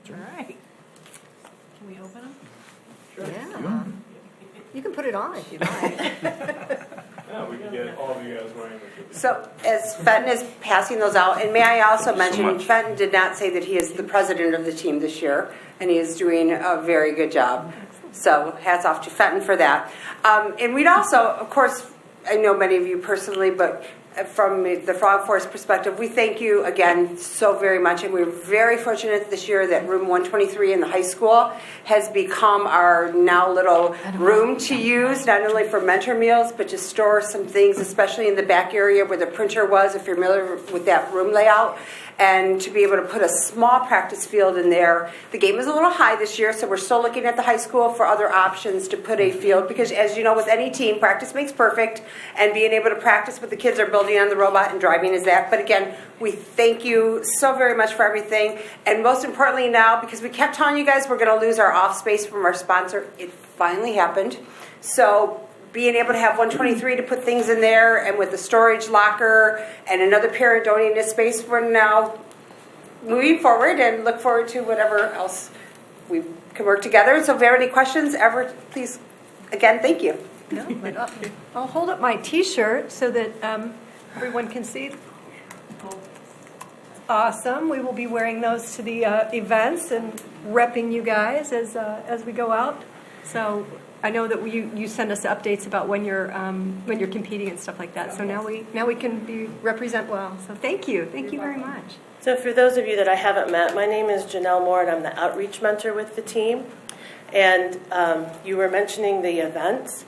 All right. Can we open them? Sure. Yeah. You can put it on if you like. Yeah, we can get all of you guys wearing the So as Fenton is passing those out, and may I also mention, Fenton did not say that he is the president of the team this year, and he is doing a very good job. So hats off to Fenton for that. And we'd also, of course, I know many of you personally, but from the Frog Force perspective, we thank you again so very much. And we're very fortunate this year that room 123 in the high school has become our now little room to use, not only for mentor meals, but to store some things, especially in the back area where the printer was, if you're familiar with that room layout. And to be able to put a small practice field in there. The game is a little high this year, so we're still looking at the high school for other options to put a field. Because as you know, with any team, practice makes perfect. And being able to practice what the kids are building on the robot and driving is that. But again, we thank you so very much for everything. And most importantly now, because we kept telling you guys we're going to lose our off space from our sponsor, it finally happened. So being able to have 123 to put things in there, and with the storage locker and another parent donating this space, we're now moving forward and look forward to whatever else we can work together. So if there are any questions ever, please, again, thank you. No, but I'll hold up my T-shirt so that everyone can see. Awesome. We will be wearing those to the events and repping you guys as we go out. So I know that you send us updates about when you're competing and stuff like that. So now we can represent well. So thank you very much. So for those of you that I haven't met, my name is Janelle Moore, and I'm the outreach mentor with the team. And you were mentioning the events.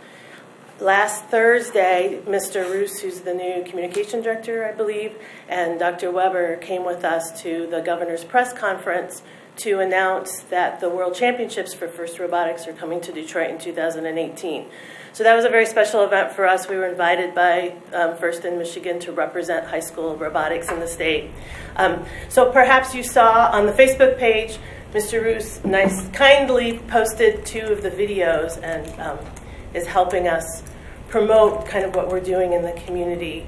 Last Thursday, Mr. Roos, who's the new communication director, I believe, and Dr. Weber came with us to the governor's press conference to announce that the World Championships for FIRST Robotics are coming to Detroit in 2018. So that was a very special event for us. We were invited by First in Michigan to represent high school robotics in the state. So perhaps you saw on the Facebook page, Mr. Roos kindly posted 2 of the videos and is helping us promote kind of what we're doing in the community.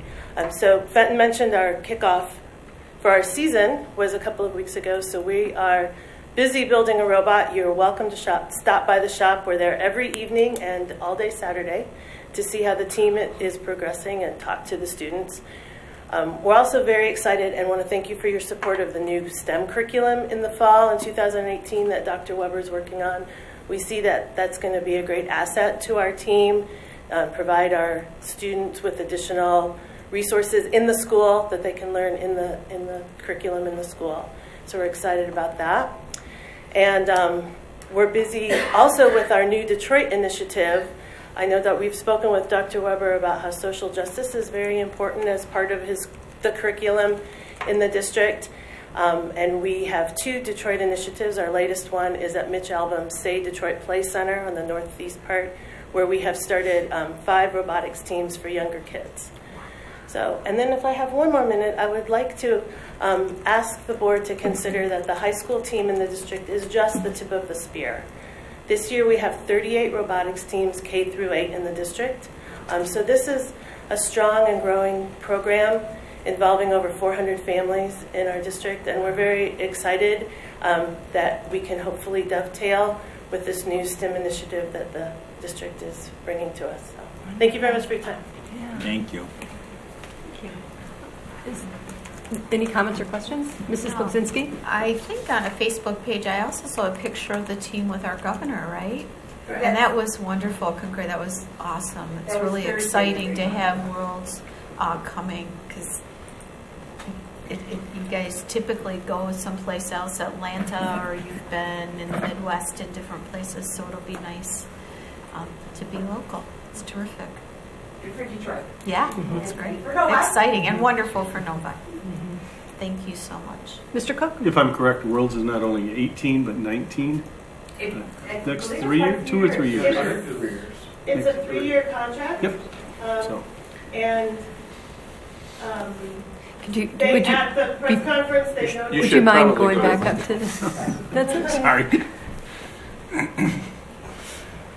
So Fenton mentioned our kickoff for our season was a couple of weeks ago, so we are busy building a robot. You're welcome to stop by the shop. We're there every evening and all day Saturday to see how the team is progressing and talk to the students. We're also very excited and want to thank you for your support of the new STEM curriculum in the fall in 2018 that Dr. Weber is working on. We see that that's going to be a great asset to our team, provide our students with additional resources in the school that they can learn in the curriculum in the school. So we're excited about that. And we're busy also with our new Detroit initiative. I know that we've spoken with Dr. Weber about how social justice is very important as part of the curriculum in the district. And we have 2 Detroit initiatives. Our latest one is at Mitch Albom's Say Detroit Play Center on the northeast part, where we have started 5 robotics teams for younger kids. So, and then if I have one more minute, I would like to ask the board to consider that the high school team in the district is just the tip of the spear. This year we have 38 robotics teams K through 8 in the district. So this is a strong and growing program involving over 400 families in our district, and we're very excited that we can hopefully dovetail with this new STEM initiative that the district is bringing to us. So, thank you very much for your time. Yeah. Thank you. Any comments or questions? Mrs. Klobzinski? I think on a Facebook page, I also saw a picture of the team with our governor, right? And that was wonderful. That was awesome. It's really exciting to have Worlds coming, because you guys typically go someplace else, Atlanta, or you've been in the Midwest in different places, so it'll be nice to be local. It's terrific. Good for Detroit. Yeah, it's great. Exciting and wonderful for Novi. Thank you so much. Mr. Cook? If I'm correct, Worlds is not only 18 but 19. Next 2 or 3 years. It's a 3-year contract. Yep. So. And At the press conference, they noticed. Would you mind going back up to this? That's okay. Sorry.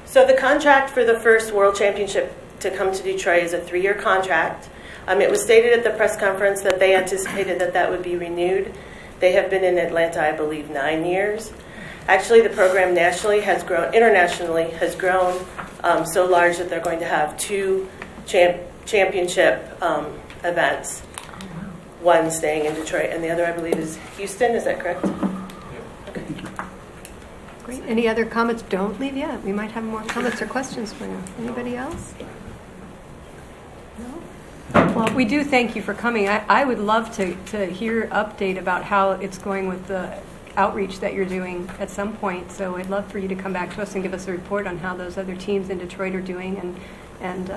So the contract for the first World Championship to come to Detroit is a 3-year contract. It was stated at the press conference that they anticipated that would be renewed. They have been in Atlanta, I believe, 9 years. Actually, the program internationally has grown so large that they're going to have 2 championship events. One staying in Detroit, and the other, I believe, is Houston. Is that correct? Okay. Great. Any other comments? Don't leave yet. We might have more comments or questions for you. Anybody else? No? Well, we do thank you for coming. I would love to hear an update about how it's going with the outreach that you're doing at some point. So I'd love for you to come back to us and give us a report on how those other teams in Detroit are doing and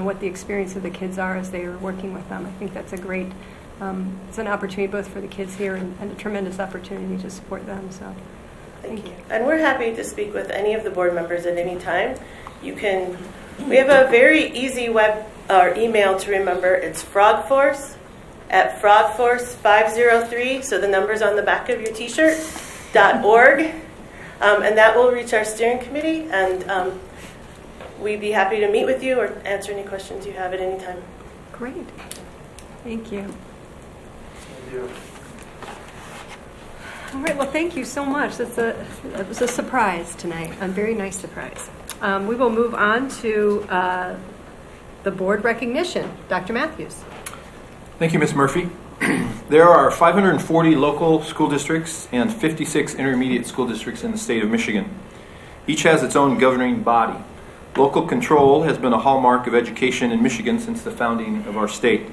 what the experience of the kids are as they are working with them. I think that's a great, it's an opportunity both for the kids here and a tremendous opportunity to support them. So thank you. And we're happy to speak with any of the board members at any time. We have a very easy web or email to remember. It's frogforce@frogforce503, so the number's on the back of your t-shirt, .org, and that will reach our steering committee, and we'd be happy to meet with you or answer any questions you have at any time. Great. Thank you. Thank you. All right, well, thank you so much. It was a surprise tonight, a very nice surprise. We will move on to the board recognition. Dr. Matthews. Thank you, Ms. Murphy. There are 540 local school districts and 56 intermediate school districts in the state of Michigan. Each has its own governing body. Local control has been a hallmark of education in Michigan since the founding of our state.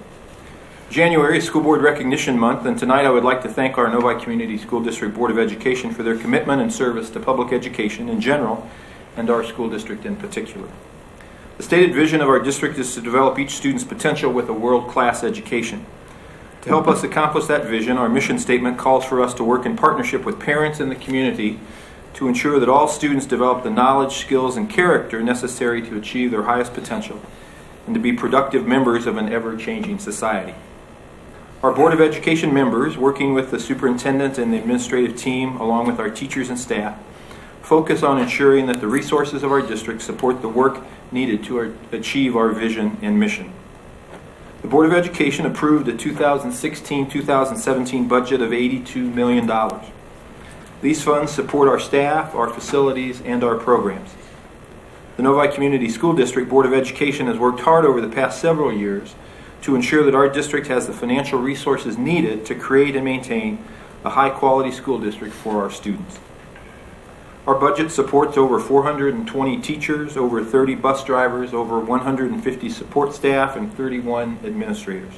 January is School Board Recognition Month, and tonight I would like to thank our Novi Community School District Board of Education for their commitment and service to public education in general and our school district in particular. The stated vision of our district is to develop each student's potential with a world-class education. To help us accomplish that vision, our mission statement calls for us to work in partnership with parents and the community to ensure that all students develop the knowledge, skills, and character necessary to achieve their highest potential and to be productive members of an ever-changing society. Our Board of Education members, working with the superintendent and the administrative team, along with our teachers and staff, focus on ensuring that the resources of our district support the work needed to achieve our vision and mission. The Board of Education approved a 2016-2017 budget of $82 million. These funds support our staff, our facilities, and our programs. The Novi Community School District Board of Education has worked hard over the past several years to ensure that our district has the financial resources needed to create and maintain a high-quality school district for our students. Our budget supports over 420 teachers, over 30 bus drivers, over 150 support staff, and 31 administrators.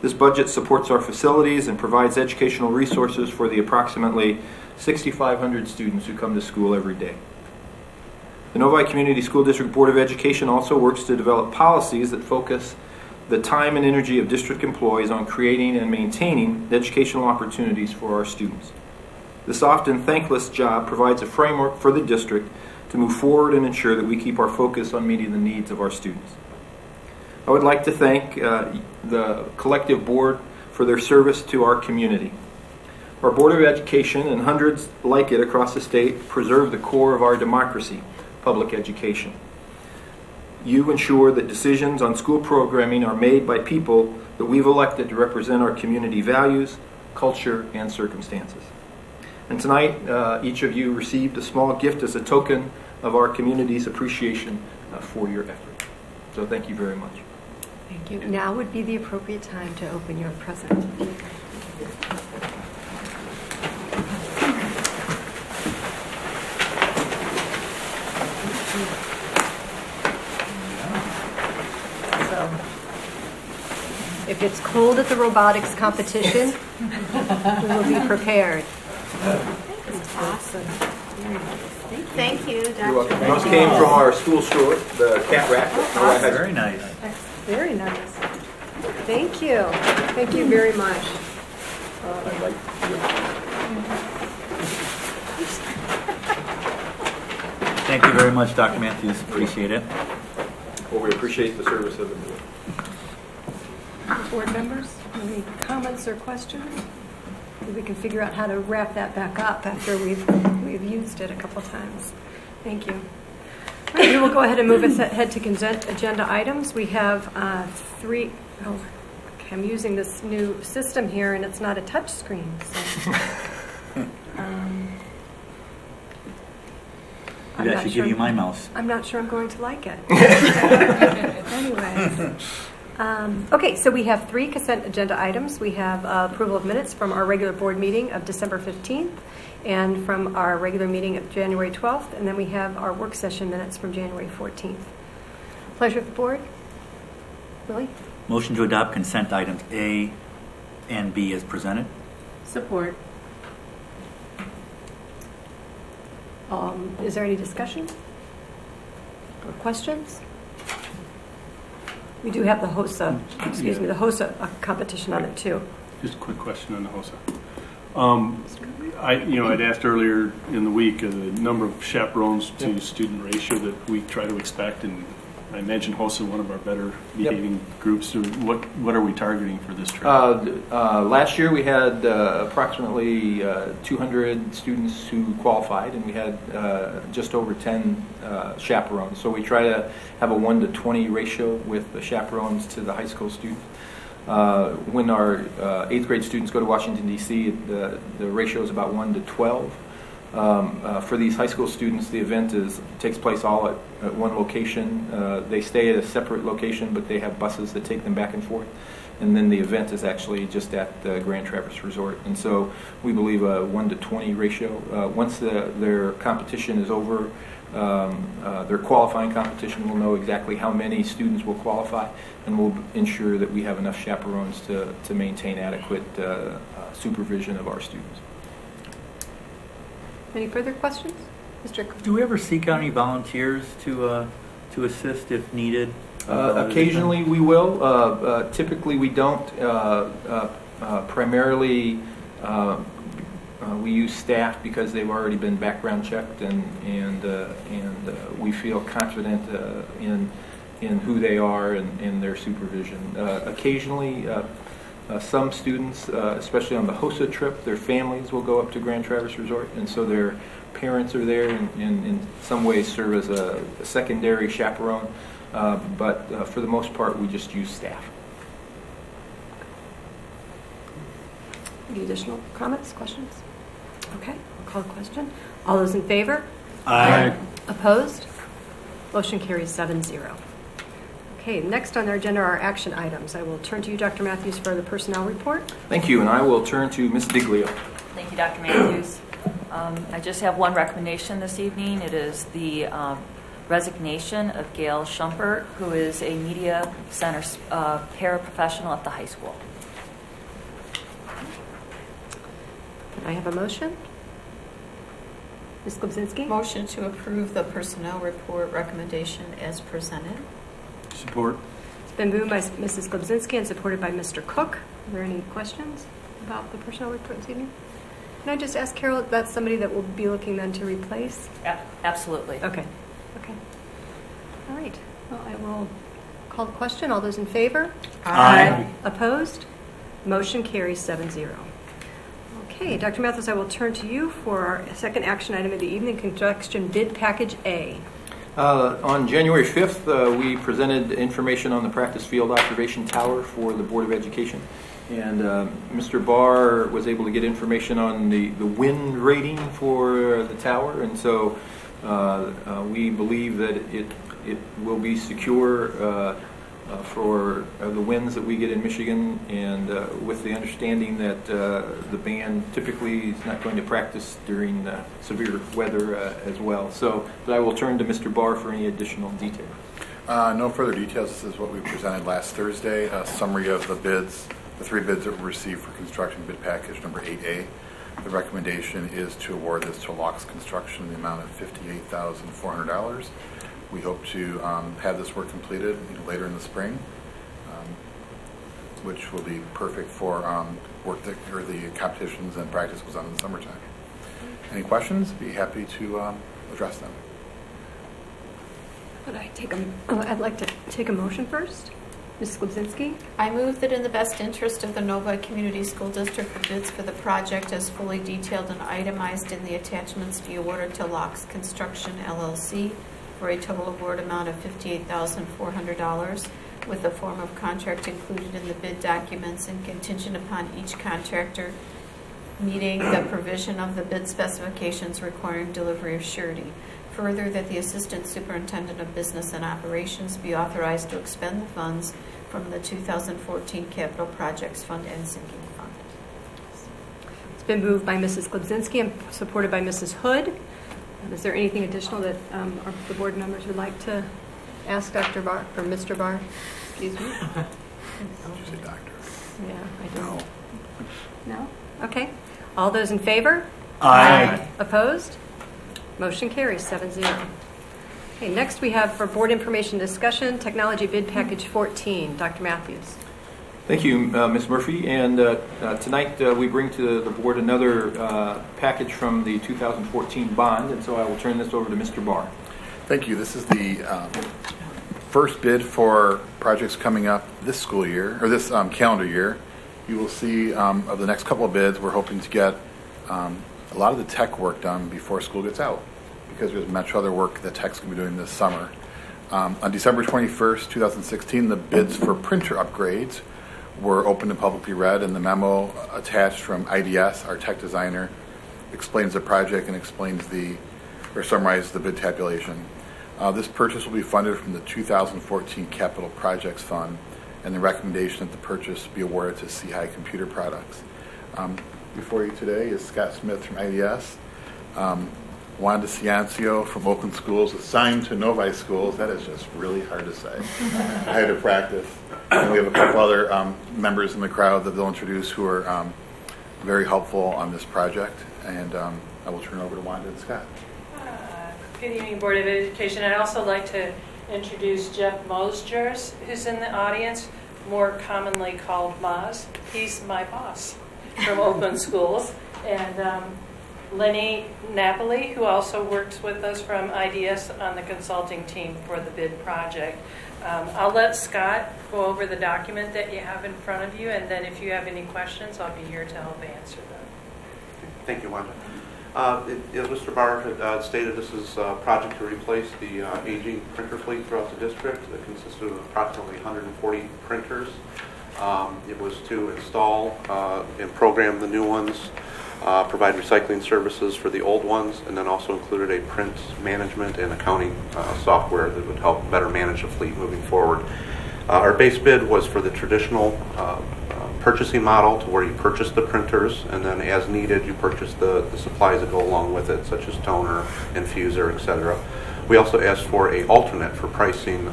This budget supports our facilities and provides educational resources for the approximately 6,500 students who come to school every day. The Novi Community School District Board of Education also works to develop policies that focus the time and energy of district employees on creating and maintaining educational opportunities for our students. This often thankless job provides a framework for the district to move forward and ensure that we keep our focus on meeting the needs of our students. I would like to thank the collective board for their service to our community. Our Board of Education and hundreds like it across the state preserve the core of our democracy, public education. You ensure that decisions on school programming are made by people that we've elected to represent our community values, culture, and circumstances. And tonight, each of you received a small gift as a token of our community's appreciation for your effort. So thank you very much. Thank you. Now would be the appropriate time to open your present. So, if it's cold at the robotics competition, we will be prepared. That's awesome. Thank you, Dr. You're welcome. Those came from our school store, the cat rack. Very nice. Very nice. Thank you. Thank you very much. Thank you very much, Dr. Matthews. Appreciate it. Well, we appreciate the service of the board. Board members, any comments or questions? Maybe we can figure out how to wrap that back up after we've used it a couple times. Thank you. All right, we will go ahead and move ahead to consent agenda items. We have three. Oh, okay, I'm using this new system here, and it's not a touch screen. So, I'm Maybe I not should sure- give you my mouse. I'm not sure I'm going to like it. Anyway. Okay, so we have 3 consent agenda items. We have approval of minutes from our regular board meeting of December 15th and from our regular meeting of January 12th, and then we have our work session minutes from January 14th. Pleasure of the board. Lily? Motion to adopt consent items A and B as presented. Support. Is there any discussion or questions? We do have the HOSA, the HOSA competition on it too. Just a quick question on the HOSA. I'd asked earlier in the week the number of chaperones to student ratio that we try to expect, and I imagine HOSA one of our better behaving groups. So what are we targeting for this trip? Last year we had approximately 200 students who qualified, and we had just over 10 chaperones. So we try to have a 1 to 20 ratio with the chaperones to the high school students. When our 8th grade students go to Washington, D.C., the ratio is about 1 to 12. For these high school students, the event takes place all at one location. They stay at a separate location, but they have buses that take them back and forth. And then the event is actually just at the Grand Traverse Resort. And so we believe a 1 to 20 ratio. Once their competition is over, their qualifying competition, we'll know exactly how many students will qualify, and we'll ensure that we have enough chaperones to maintain adequate supervision of our students. Any further questions? Mr. Cook? Do we ever seek out any volunteers to assist if needed? Occasionally we will. Typically we don't. Primarily we use staff because they've already been background checked, and we feel confident in who they are and in their supervision. Occasionally some students, especially on the HOSA trip, their families will go up to Grand Traverse Resort, and so their parents are there and in some ways serve as a secondary chaperone. But for the most part, we just use staff. Any additional comments, questions? Okay, I'll call the question. All those in favor? Aye. Opposed? Motion carries 7-0. Okay, next on our agenda are action items. I will turn to you, Dr. Matthews, for the personnel report. Thank you, and I will turn to Ms. Diglio. Thank you, Dr. Matthews. I just have one recommendation this evening. It is the resignation of Gail Schumpert, who is a media center paraprofessional at the high school. Can I have a motion? Ms. Glebzinski? Motion to approve the personnel report recommendation as presented. Support. It's been moved by Mrs. Glebzinski and supported by Mr. Cook. Are there any questions about the personnel report this evening? Can I just ask Carol if that's somebody that will be looking then to replace? Absolutely. Okay. All right. Well, I will call the question. All those in favor? Aye. Opposed? Motion carries 7-0. Okay, Dr. Matthews, I will turn to you for our second action item of the evening, construction bid package A. On January 5th, we presented information on the practice field observation tower for the Board of Education. And Mr. Barr was able to get information on the wind rating for the tower. And so we believe that it will be secure for the winds that we get in Michigan, and with the understanding that the band typically is not going to practice during severe weather as well. So, but I will turn to Mr. Barr for any additional detail. No further details. This is what we presented last Thursday, a summary of the bids, the 3 bids that were received for construction bid package number 8A. The recommendation is to award this to Laux Construction in the amount of $58,400. We hope to have this work completed later in the spring, which will be perfect for work that, or the competitions and practice goes on in the summertime. Any questions? Be happy to address them. I'd like to take a motion first. Ms. Glebzinski? I move that in the best interest of the Novi Community School District, the bids for the project as fully detailed and itemized in the attachments be awarded to Laux Construction, LLC, for a total award amount of $58,400, with a form of contract included in the bid documents and contingent upon each contractor meeting the provision of the bid specifications requiring delivery of surety. Further, that the Assistant Superintendent of Business and Operations be authorized to expend the funds from the 2014 Capital Projects Fund and Sinking Fund. It's been moved by Mrs. Klebzinski and supported by Mrs. Hood. Is there anything additional that the board members would like to ask Dr. Barr or Mr. Barr? Excuse me. Did you say doctor? Yeah, I don't. No? Okay. All those in favor? Aye. Opposed? Motion carries 7-0. Okay, next we have for board information discussion, technology bid package 14. Dr. Matthews. Thank you, Ms. Murphy. And tonight we bring to the board another package from the 2014 bond, and so I will turn this over to Mr. Barr. Thank you. This is the first bid for projects coming up this school year, or this calendar year. You will see of the next couple of bids, we're hoping to get a lot of the tech work done before school gets out, because there's much other work that tech's going to be doing this summer. On December 21st, 2016, the bids for printer upgrades were open and publicly read, and the memo attached from IDS, our tech designer, explains the project and summarizes the bid tabulation. This purchase will be funded from the 2014 Capital Projects Fund, and the recommendation that the purchase be awarded to C-High Computer Products. Before you today is Scott Smith from IDS, Wanda Ciancio from Oakland Schools, assigned to Novi Schools. That is just really hard to say. I had to practice. And we have a couple other members in the crowd that they'll introduce who are very helpful on this project. And I will turn it over to Wanda and Scott. Good evening, Board of Education. I'd also like to introduce Jeff Mosgers, who's in the audience, more commonly called Maz. He's my boss from Oakland Schools. And Lenny Napoli, who also works with us from IDS on the consulting team for the bid project. I'll let Scott go over the document that you have in front of you, and then if you have any questions, I'll be here to help answer them. Thank you, Wanda. As Mr. Barr had stated, this is a project to replace the aging printer fleet throughout the district that consisted of approximately 140 printers. It was to install and program the new ones, provide recycling services for the old ones, and then also included a print management and accounting software that would help better manage the fleet moving forward. Our base bid was for the traditional purchasing model, to where you purchase the printers, and then as needed you purchase the supplies that go along with it, such as toner, infuser, etc. We also asked for an alternate for pricing,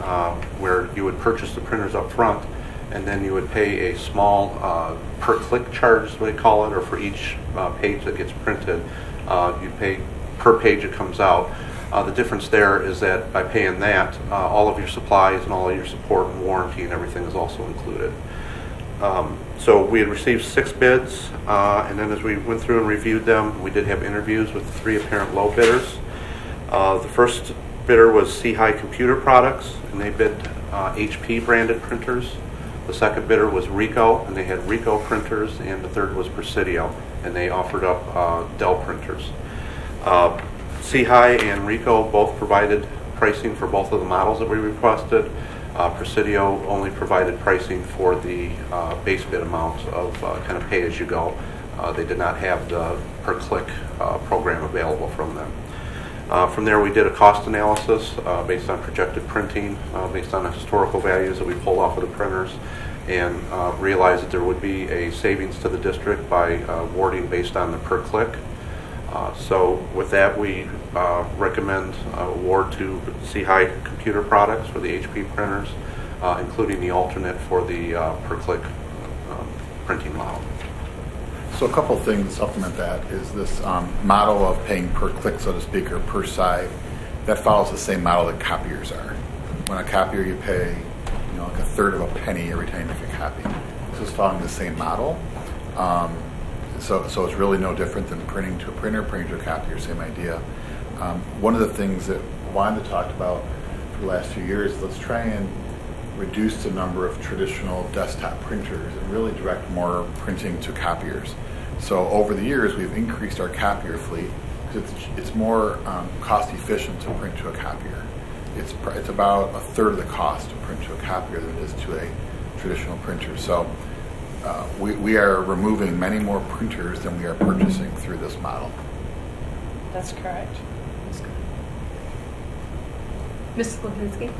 where you would purchase the printers up front, and then you would pay a small per-click charge, is what they call it, or for each page that gets printed, you pay per page it comes out. The difference there is that by paying that, all of your supplies and all of your support and warranty and everything is also included. So we had received 6 bids, and then as we went through and reviewed them, we did have interviews with the 3 apparent low bidders. The first bidder was C-High Computer Products, and they bid HP branded printers. The second bidder was Ricoh, and they had Ricoh printers, and the third was Presidio, and they offered up Dell printers. C-High and Ricoh both provided pricing for both of the models that we requested. Presidio only provided pricing for the base bid amount of kind of pay-as-you-go. They did not have the per-click program available from them. From there, we did a cost analysis based on projected printing, based on the historical values that we pulled off of the printers, and realized that there would be a savings to the district by awarding based on the per-click. So with that, we recommend award to C-High Computer Products for the HP printers, including the alternate for the per-click printing model. So a couple things to supplement that is this model of paying per click, so to speak, or per side, that follows the same model that copiers are. When a copier, you pay like a third of a penny every time you make a copy. This is following the same model. So it's really no different than printing to a printer, printing to a copier, same idea. One of the things that Wanda talked about for the last few years is let's try and reduce the number of traditional desktop printers and really direct more printing to copiers. So over the years, we've increased our copier fleet because it's more cost efficient to print to a copier. It's about a third of the cost to print to a copier than it is to a traditional printer. So we are removing many more printers than we are purchasing through this model. That's correct. Ms. Lipinski?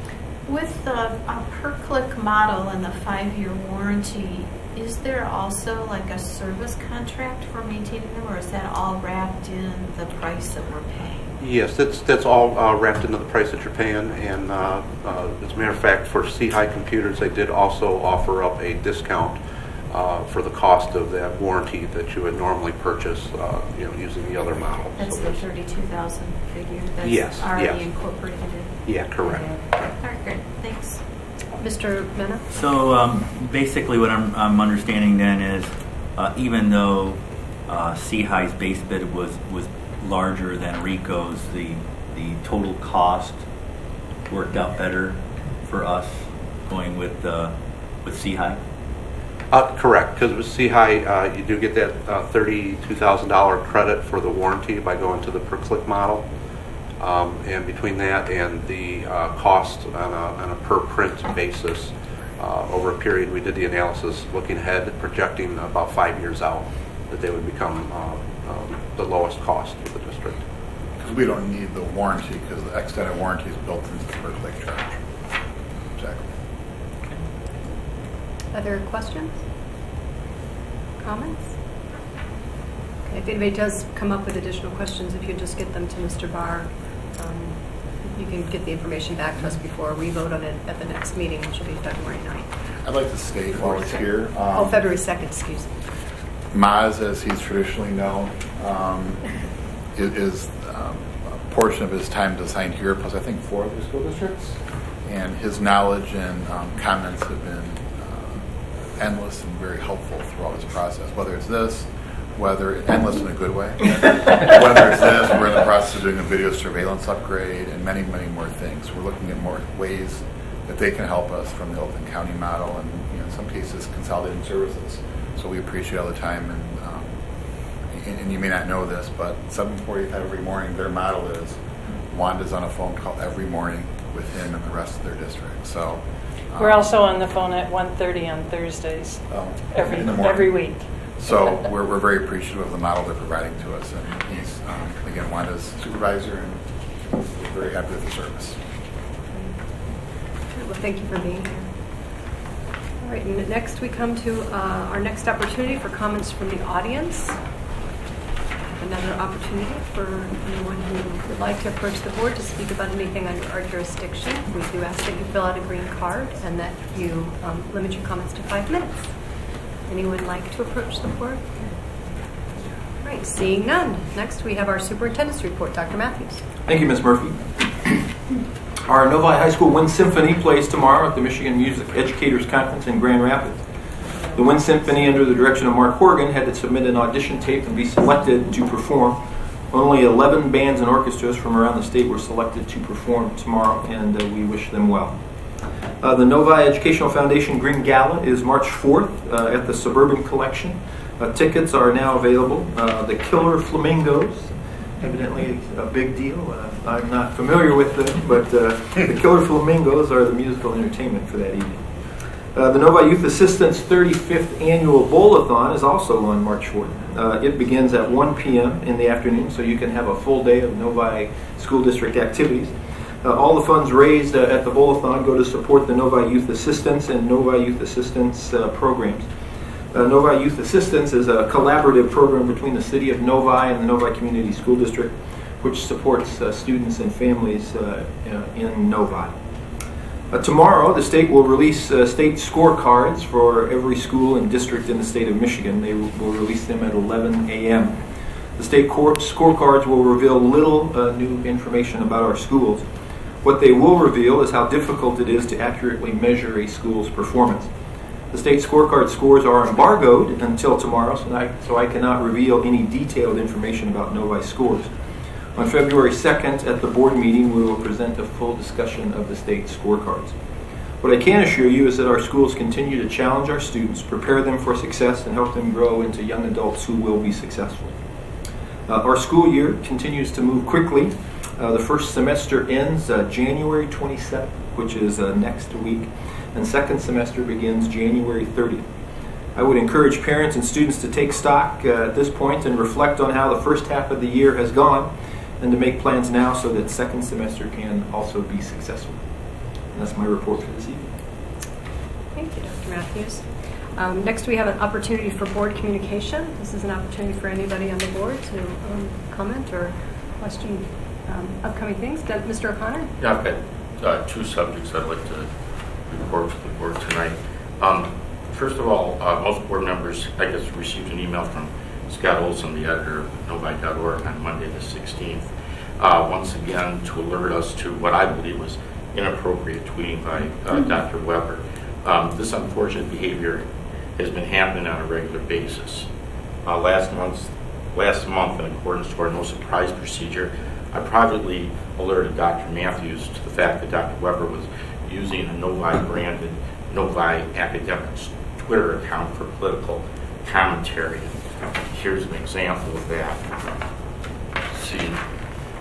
With the per-click model and the 5-year warranty, is there also like a service contract for maintaining them, or is that all wrapped in the price that we're paying? Yes, that's all wrapped into the price that you're paying. And as a matter of fact, for C-High computers, they did also offer up a discount for the cost of that warranty that you would normally purchase, using the other model. That's So the there's- 32,000 figure that's Yes, already yes. incorporated in. Yeah, correct. All right, great, thanks. Mr. Mena? So basically what I'm understanding then is even though C-High's base bid was larger than Rico's, the total cost worked out better for us going with C-High? Correct, because with C-High, you do get that $32,000 credit for the warranty by going to the per-click model. And between that and the cost on a per-print basis, over a period, we did the analysis looking ahead, projecting about 5 years out, that they would become the lowest cost of the district. Because we don't need the warranty, because the extended warranty is built into the per-click charge. Exactly. Other questions? Comments? Okay, if anybody does come up with additional questions, if you just get them to Mr. Barr, you can get the information back to us before we vote on it at the next meeting, which will be February 9th. I'd like to state while he's here. February 2nd, excuse me. Maz, as he's traditionally known, is a portion of his time designed here, plus I think 4 other school districts. And his knowledge and comments have been endless and very helpful throughout this process. Whether it's this, endless in a good way, whether it's this, we're in the process of doing a video surveillance upgrade and many, many more things. We're looking at more ways that they can help us from the Oakland County model and in some cases consolidating services. So we appreciate all the time, and you may not know this, but 7:45 every morning, their model is Wanda's on a phone call every morning with him and the rest of their district. So We're also on the phone at 1:30 on Thursdays, in the morning. every week. So we're very appreciative of the model they're providing to us, and he's again Wanda's supervisor, and we're very happy with the service. Well, thank you for being here. All right, and next we come to our next opportunity for comments from the audience. Another opportunity for anyone who would like to approach the board to speak about anything under our jurisdiction. We do ask that you fill out a green card and that you limit your comments to 5 minutes. Anyone like to approach the board? All right, seeing none. Next we have our superintendent's report. Dr. Matthews. Thank you, Ms. Murphy. Our Novi High School Wind Symphony plays tomorrow at the Michigan Music Educators Conference in Grand Rapids. The Wind Symphony, under the direction of Mark Horgan, had to submit an audition tape and be selected to perform. Only 11 bands and orchestras from around the state were selected to perform tomorrow, and we wish them well. The Novi Educational Foundation Green Gala is March 4th at the Suburban Collection. Tickets are now available. The Killer Flamingos, evidently a big deal. I'm not familiar with them, but the Killer Flamingos are the musical entertainment for that evening. The Novi Youth Assistance 35th Annual Bowl-a-thon is also on March 4th. It begins at 1 p.m. in the afternoon, so you can have a full day of Novi School District activities. All the funds raised at the Bowl-a-thon go to support the Novi Youth Assistance and Novi Youth Assistance programs. Novi Youth Assistance is a collaborative program between the City of Novi and the Novi Community School District, which supports students and families in Novi. Tomorrow, the state will release state scorecards for every school and district in the state of Michigan. They will release them at 11 a.m. The state scorecards will reveal little new information about our schools. What they will reveal is how difficult it is to accurately measure a school's performance. The state scorecard scores are embargoed until tomorrow, so I cannot reveal any detailed information about Novi scores. On February 2nd, at the board meeting, we will present a full discussion of the state scorecards. What I can assure you is that our schools continue to challenge our students, prepare them for success, and help them grow into young adults who will be successful. Our school year continues to move quickly. The first semester ends January 27th, which is next week, and second semester begins January 30th. I would encourage parents and students to take stock at this point and reflect on how the first half of the year has gone and to make plans now so that second semester can also be successful. And that's my report for this evening. Thank you, Dr. Matthews. Next, we have an opportunity for board communication. This is an opportunity for anybody on the board to comment or question upcoming things. Mr. O'Connor? Yeah, I've got two subjects I'd like to report to the board tonight. First of all, most board members, I guess, received an email from Scott Olson, the editor of Novi.org, on Monday the 16th, once again to alert us to what I believe was inappropriate tweeting by Dr. Weber. This unfortunate behavior has been happening on a regular basis. Last month, in accordance to our no surprise procedure, I privately alerted Dr. Matthews to the fact that Dr. Weber was using a Novi-branded Novi Academics Twitter account for political commentary. Here's an example of that. See,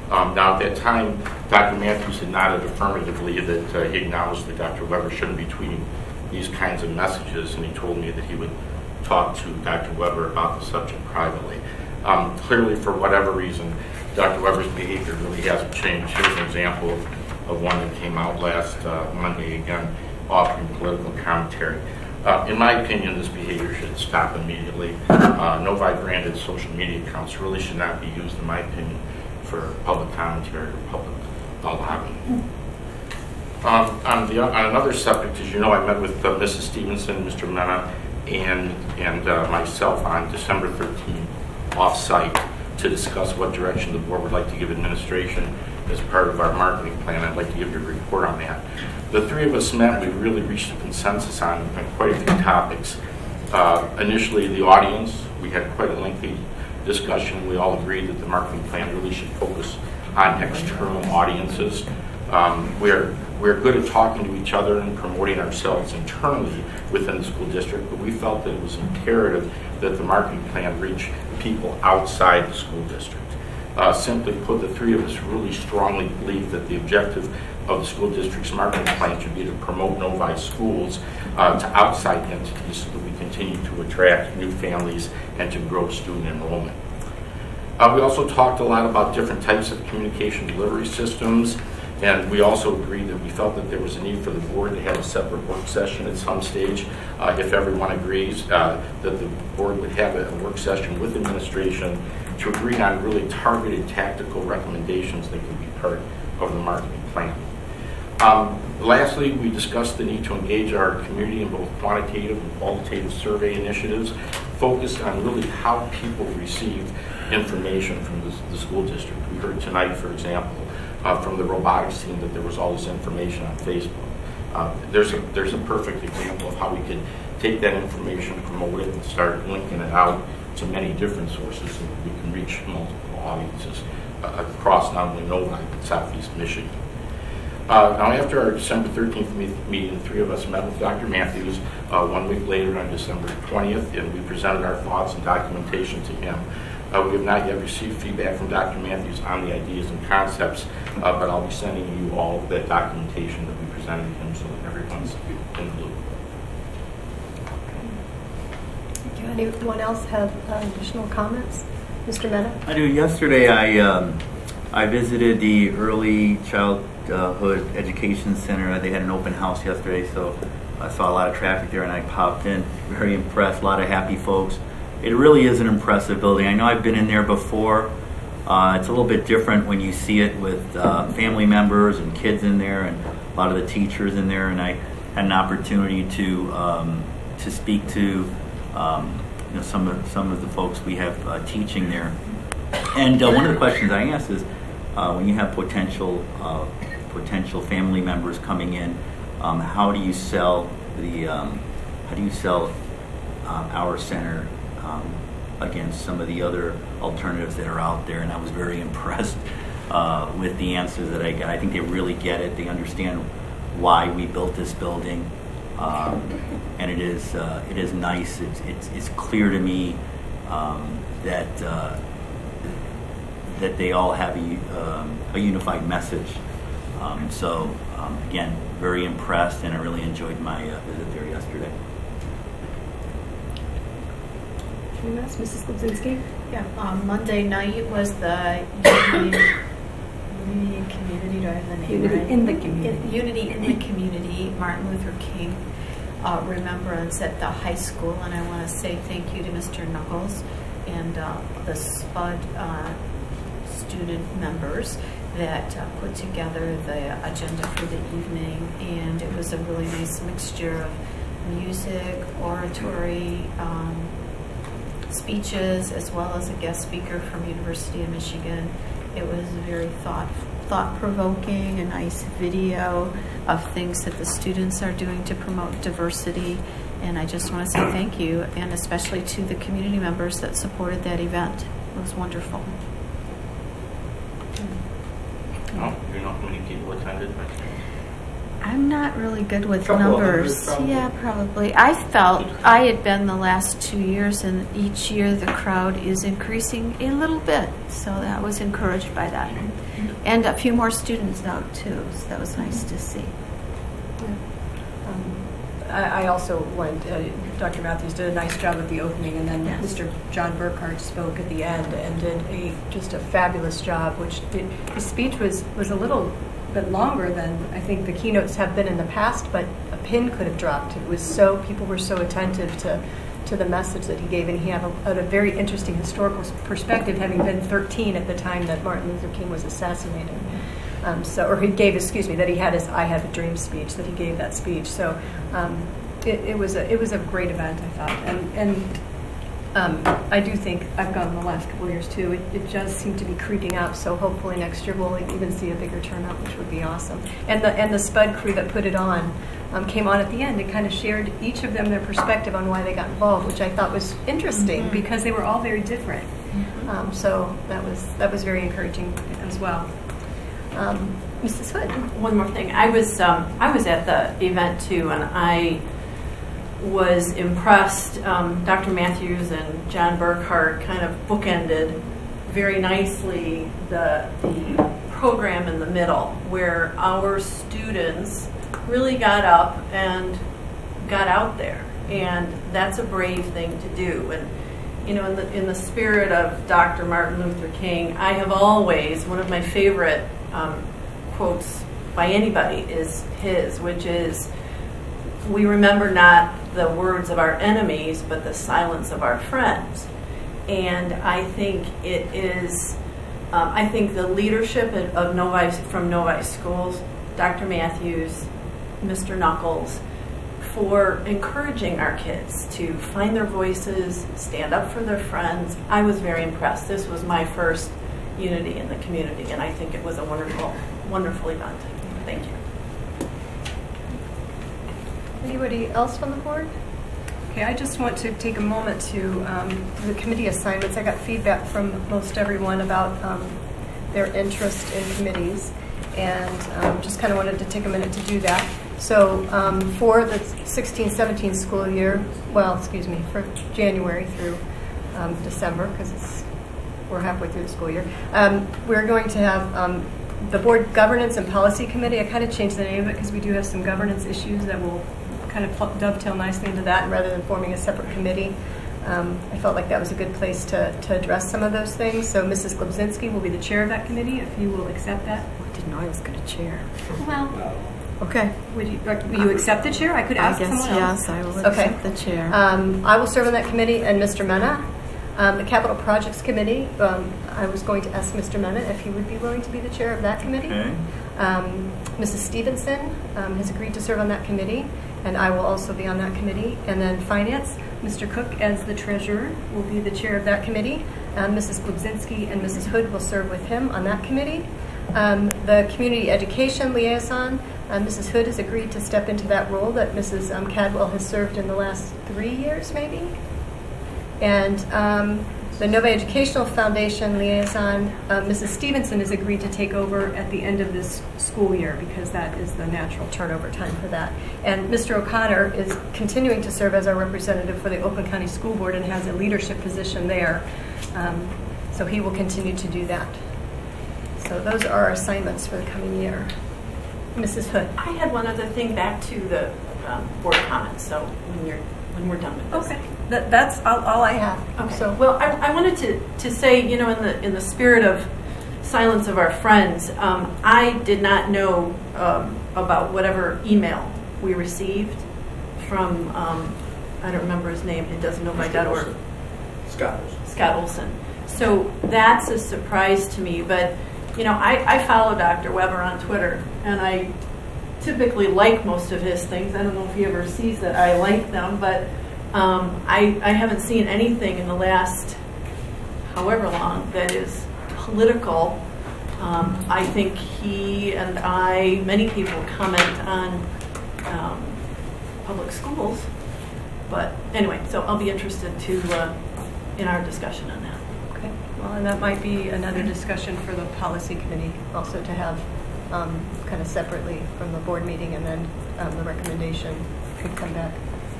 now at that time, Dr. Matthews had nodded affirmatively that he acknowledged that Dr. Weber shouldn't be tweeting these kinds of messages, and he told me that he would talk to Dr. Weber about the subject privately. Clearly, for whatever reason, Dr. Weber's behavior really hasn't changed. Here's an example of one that came out last Monday, again, offering political commentary. In my opinion, this behavior should stop immediately. Novi-branded social media accounts really should not be used, in my opinion, for public commentary or public lobbying. On another subject, as you know, I met with Mrs. Stevenson, Mr. Mena, and myself on December 13th off-site to discuss what direction the board would like to give administration as part of our marketing plan. I'd like to give you a report on that. The three of us met. We really reached a consensus on quite a few topics. Initially, the audience. We had quite a lengthy discussion. We all agreed that the marketing plan really should focus on external audiences. We're good at talking to each other and promoting ourselves internally within the school district, but we felt that it was imperative that the marketing plan reach people outside the school district. Simply put, the three of us really strongly believe that the objective of the school district's marketing plan should be to promote Novi schools to outside entities so that we continue to attract new families and to grow student enrollment. We also talked a lot about different types of communication delivery systems, and we also agreed that we felt that there was a need for the board to have a separate work session at some stage. If everyone agrees that the board would have a work session with administration to agree on really targeted tactical recommendations that could be part of the marketing plan. Lastly, we discussed the need to engage our community in both quantitative and qualitative survey initiatives focused on really how people receive information from the school district. We heard tonight, for example, from the robotics team that there was all this information on Facebook. There's a perfect example of how we can take that information, promote it, and start linking it out to many different sources so that we can reach multiple audiences across not only Novi but Southeast Michigan. Now, after our December 13th meeting, the three of us met with Dr. Matthews 1 week later on December 20th, and we presented our thoughts and documentation to him. We have not yet received feedback from Dr. Matthews on the ideas and concepts, but I'll be sending you all that documentation that we presented to him so that everyone's in the loop. Do anyone else have additional comments? Mr. Mena? I do. Yesterday, I visited the Early Childhood Education Center. They had an open house yesterday, so I saw a lot of traffic there, and I popped in. Very impressed. A lot of happy folks. It really is an impressive building. I know I've been in there before. It's a little bit different when you see it with family members and kids in there, and a lot of the teachers in there. And I had an opportunity to speak to some of the folks we have teaching there. And one of the questions I asked is, when you have potential family members coming in, how do you sell our center against some of the other alternatives that are out there? And I was very impressed with the answers that I got. I think they really get it. They understand why we built this building, and it is nice. It's clear to me that they all have a unified message. So again, very impressed, and I really enjoyed my visit there yesterday. Mrs. Lubzinski? Yeah, Monday night was the Unity in Community, do I have the name Unity right? in the Community. Unity in the Community, Martin Luther King Remembrance at the high school, and I want to say thank you to Mr. Knuckles and the SPUD student members that put together the agenda for the evening, and it was a really nice mixture of music, oratory, speeches, as well as a guest speaker from University of Michigan. It was very thought-provoking, a nice video of things that the students are doing to promote diversity, and I just want to say thank you, and especially to the community members that supported that event. It was wonderful. Oh, you know how many people attended? I'm not really good with Couple of numbers. hundred, probably. Yeah, probably. I felt I had been the last 2 years, and each year the crowd is increasing a little bit. So that was encouraged by that. And a few more students out too. So that was nice to see. I also went, Dr. Matthews did a nice job at the opening, and then Yes. Mr. John Burkhardt spoke at the end and did just a fabulous job, his speech was a little bit longer than I think the keynotes have been in the past, but a pin could have dropped. It was people were so attentive to the message that he gave, and he had a very interesting historical perspective, having been 13 at the time that Martin Luther King was assassinated. That he had his "I Have a Dream" speech, that he gave that speech. So it was a great event, I thought, and I do think I've gone the last couple of years too. It does seem to be creeping up. So hopefully next year we'll even see a bigger turnout, which would be awesome. And the SPUD crew that put it on came on at the end and kind of shared each of them their perspective on why they got involved, which I thought was interesting because they were all very different. So that was very encouraging as well. Mrs. Hood. One more thing. I was at the event too, and I was impressed. Dr. Matthews and John Burkhardt kind of bookended very nicely the program in the middle, where our students really got up and got out there, and that's a brave thing to do. And you know, in the spirit of Dr. Martin Luther King, I have always, one of my favorite quotes by anybody is his, which is, "We remember not the words of our enemies, but the silence of our friends." And I think it is, I think the leadership of Novi, from Novi schools, Dr. Matthews, Mr. Knuckles, for encouraging our kids to find their voices, stand up for their friends. I was very impressed. This was my first Unity in the Community, and I think it was a wonderful, wonderful event. Thank you. Anybody else on the board? Okay, I just want to take a moment to the committee assignments. I got feedback from most everyone about their interest in committees, and just kind of wanted to take a minute to do that. So for the 16-17 school year, for January through December, because we're halfway through the school year, we're going to have the Board Governance and Policy Committee. I kind of changed the name of it because we do have some governance issues that will kind of dovetail nicely into that, and rather than forming a separate committee. I felt like that was a good place to address some of those things. So Mrs. Glebzinski will be the chair of that committee, if you will accept that. I didn't know I was going to chair. Well, Okay. will you accept the chair? I could ask I guess, someone else. yes, I will Okay. accept the chair. I will serve on that committee, and Mr. Mena. The Capital Projects Committee, I was going to ask Mr. Mena if he would be willing to be the chair of that committee. Okay. Mrs. Stevenson has agreed to serve on that committee, and I will also be on that committee. And then Finance, Mr. Cook as the treasurer will be the chair of that committee. Mrs. Glebzinski and Mrs. Hood will serve with him on that committee. The Community Education Liaison, Mrs. Hood has agreed to step into that role that Mrs. Cadwell has served in the last 3 years, maybe. And the Novi Educational Foundation Liaison, Mrs. Stevenson has agreed to take over at the end of this school year because that is the natural turnover time for that. And Mr. O'Connor is continuing to serve as our representative for the Oakland County School Board and has a leadership position there. So he will continue to do that. So those are our assignments for the coming year. Mrs. Hood. I had one other thing back to the board comments. So when we're done with this. Okay. That's all I have. Okay. So Well, I wanted to say, you know, in the spirit of silence of our friends, I did not know about whatever email we received from, I don't remember his name, it doesn't know my.org. Scott Olson. So that's a surprise to me, but you know, I follow Dr. Weber on Twitter, and I typically like most of his things. I don't know if he ever sees that I like them, but I haven't seen anything in the last however long that is political. I think he and many people comment on public schools, but anyway, so I'll be interested in our discussion on that. Okay. Well, and that might be another discussion for the policy committee also to have kind of separately from the board meeting, and then the recommendation could come back.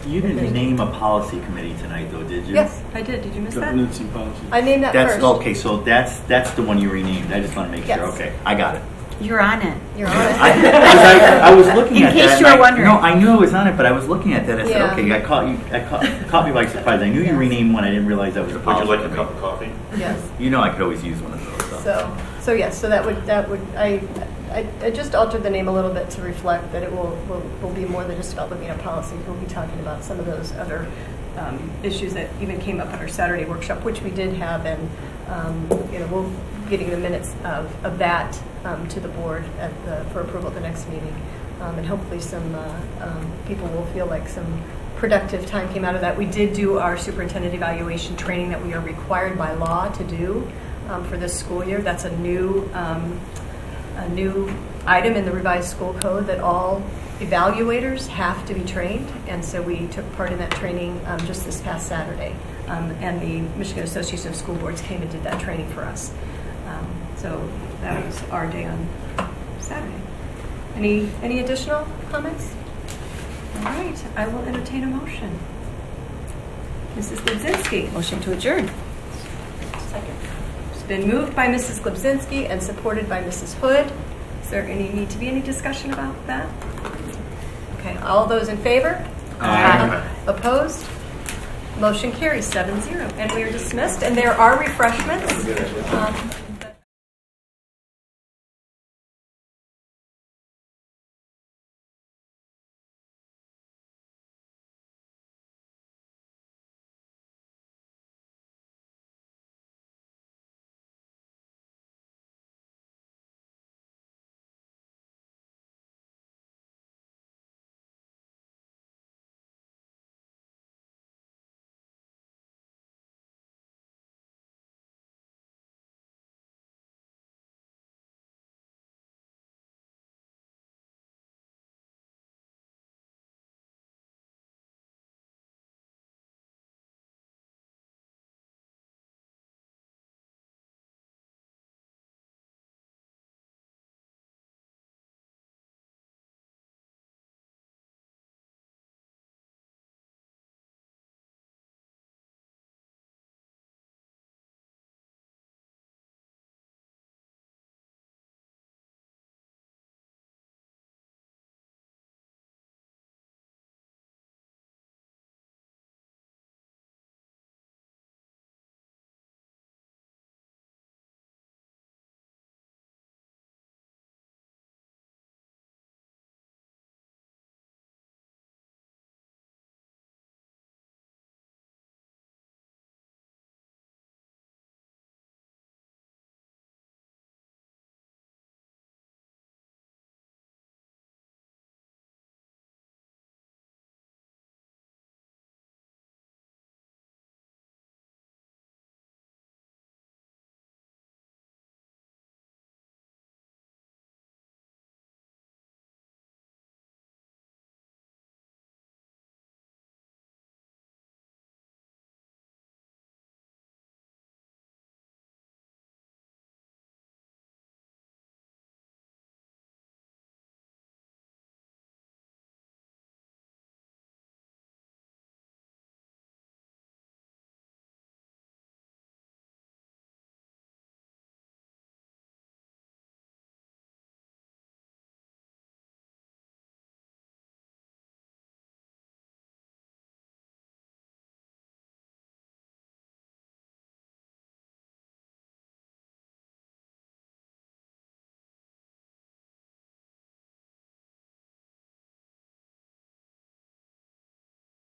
You didn't name a policy committee tonight, though, did you? Yes, I did. Did you miss that? Governance and policy. I named that That's first. okay. So that's the one you renamed. I just want to make sure. Yes. Okay, I got it. You're on it. You're on it. I was looking In at case that. you were wondering. No, I knew I was on it, but I was looking at that. I said, Yeah. okay, I caught you. Caught me by surprise. I knew you renamed one. I didn't realize that was a Would policy you like a committee. cup of coffee? Yes. You know, I could always use one of those. So yes. So that would I just altered the name a little bit to reflect that it will be more than just about looking at policy. We'll be talking about some of those other issues that even came up at our Saturday workshop, which we did have, and we'll getting the minutes of that to the board for approval at the next meeting, and hopefully some people will feel like some productive time came out of that. We did do our superintendent evaluation training that we are required by law to do for this school year. That's a new item in the revised school code that all evaluators have to be trained, and so we took part in that training just this past Saturday, and the Michigan Association of School Boards came and did that training for us. So that was our day on Saturday. Any additional comments? All right, I will entertain a motion. Mrs. Glebzinski. Motion to adjourn. Second. It's been moved by Mrs. Glebzinski and supported by Mrs. Hood. Is there need to be any discussion about that? Okay, all those in favor? Aye. Opposed? Motion carries 7-0. And we are dismissed. And there are refreshments.